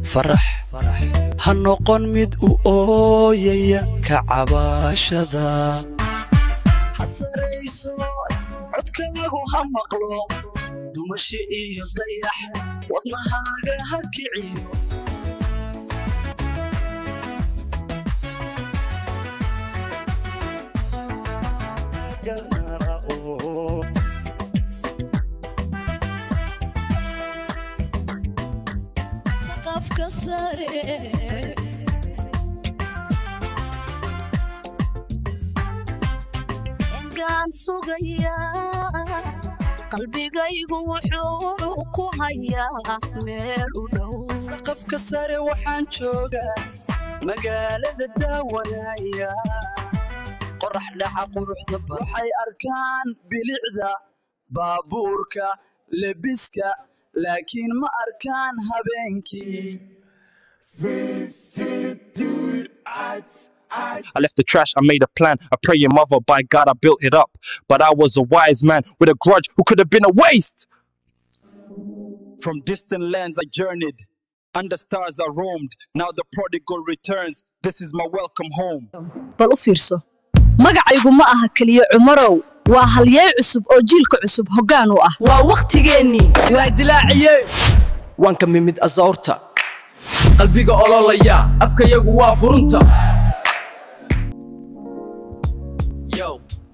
فرح هنقن مد أويا كعباشدا حسريسو عدكاغو همقلو دمشي إيو ضيح وضنهاغا هكعيو سقف كسري كان سوغيا قلبي قايقو وحوكو هيا ميلو دو سقف كسري وحان جوغا مقالة الداونايا قرح لها قروح ضبط حي أركان بلعذا بابوركا لبسكا لكن ما أركان هبينكي I left the trash, I made a plan. A praying mother, by God, I built it up. But I was a wise man with a grudge who could have been a waste. From distant lands I journeyed, under stars I roamed. Now the prodigal returns. This is my welcome home. bal u fiirso magacaygu ma aha kaliya Cumarow waa halyay cusub oo jiilka cusub hoggaan u ah waa waqtigeeni waa dilaaciye waan ka mimid azoorta qalbiga ololaya afkayagu waa furunta. Yo,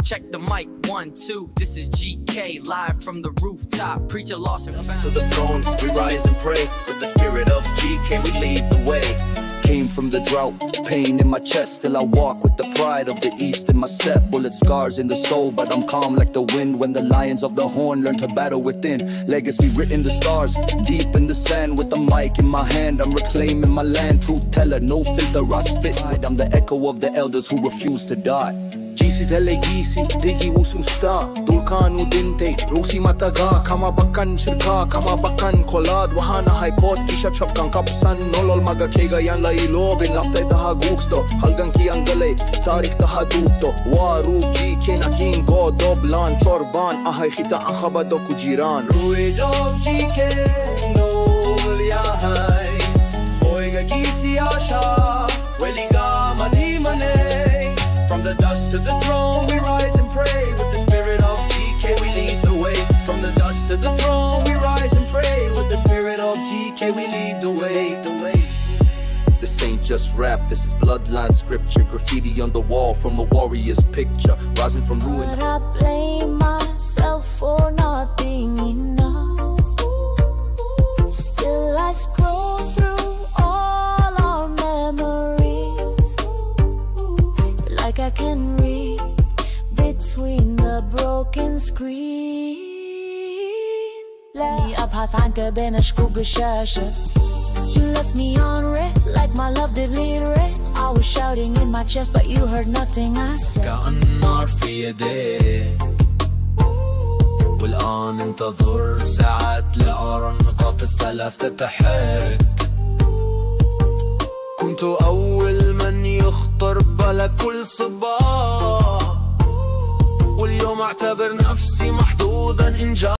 check the mic, 1, 2. This is GK live from the rooftop. Preacher lost and found. To the throne, we rise and pray. With the spirit of GK, we lead the way. Came from the drought, pain in my chest. Still I walk with the pride of the east in my step. Bullet scars in the soul, but I'm calm like the wind. When the lions of the horn learn to battle within. Legacy written in the stars, deep in the sand. With the mic in my hand, I'm reclaiming my land. Truth teller, no filter, I spit. I'm the echo of the elders who refuse to die. Gisi tele gisi, digi usum sta. Dulkanu dinte, rusi mataga. Kama bakan shirka, kama bakan kolad. Wahana high court, isha chapkan kapsan. Nolol maga kega yan la ilobin. Lapte taha guksto, halgan ki angale. Tarik taha dukto. Waru ki kena kin go doblan. Torban, ahay khita akhabado kujiran. Ruid of GK, nol ya hai. Oiga gisi asha, weliga madhimane. From the dust to the throne, we rise and pray. With the spirit of GK, we lead the way. From the dust to the throne, we rise and pray. With the spirit of GK, we lead the way. This ain't just rap, this is bloodline scripture. Graffiti on the wall from a warrior's picture. Rising from ruin. But I blame myself for not being enough. Still I scroll through all our memories, like I can read between the broken screen. لاني أبحث عنك بين شكوك الشاشة. You left me on red, like my love did bleed red. I was shouting in my chest, but you heard nothing I said. كأنار في يديك والآن انتظر ساعات لأرى النقاط الثلاث تتحرك. كنت أول من يخطر بالك كل صباح، واليوم أعتبر نفسي محظوظا إن جاء